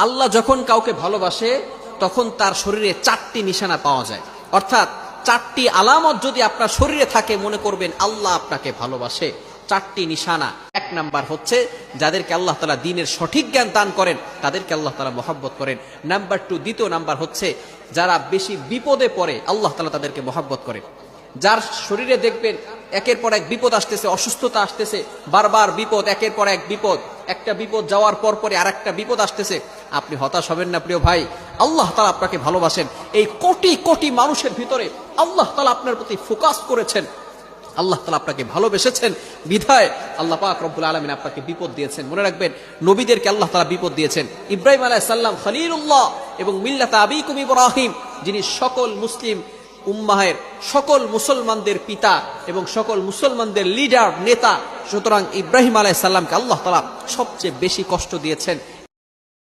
আল্লাহ যখন কাউকে ভালোবাসে তখন তার শরীরে 4টি নিশানা পাওয়া যায়, অর্থাৎ 4টি আলামত যদি আপনার শরীরে থাকে মনে করবেন আল্লাহ আপনাকে ভালোবাসে। 4টি নিশানা। 1 নাম্বার হচ্ছে যাদেরকে আল্লাহ তাআলা দ্বীনের সঠিক জ্ঞান দান করেন তাদেরকে আল্লাহ তাআলা মহব্বত করেন। নাম্বার 2, দ্বিতীয় নাম্বার হচ্ছে যারা বেশি বিপদে পড়ে আল্লাহ তাআলা তাদেরকে মহব্বত করেন। যার শরীরে দেখবেন একের পর এক বিপদ আসতেছে, অসুস্থতা আসতেছে, বারবার বিপদ, একের পর এক বিপদ, একটা বিপদ যাওয়ার পর পরে আরেকটা বিপদ আসতেছে, আপনি হতাশ হবেন না প্রিয় ভাই। আল্লাহ তাআলা আপনাকে ভালোবাসেন। এই কোটি কোটি মানুষের ভিতরে আল্লাহ তাআলা আপনার প্রতি ফোকাস করেছেন, আল্লাহ তাআলা আপনাকে ভালোবেসেছেন বিধায় আল্লাহ পাক রব্বুল আলামিন আপনাকে বিপদ দিয়েছেন। মনে রাখবেন নবীদেরকে আল্লাহ তাআলা বিপদ দিয়েছেন। ইব্রাহিম আলাইহিস সালাম খলিলুল্লাহ এবং মিল্লাতা আবিকুম ইব্রাহিম, যিনি সকল মুসলিম উম্মাহের সকল মুসলমানদের পিতা এবং সকল মুসলমানদের লিডার নেতা, সুতরাং ইব্রাহিম আলাইহিস সালামকে আল্লাহ তাআলা সবচেয়ে বেশি কষ্ট দিয়েছেন।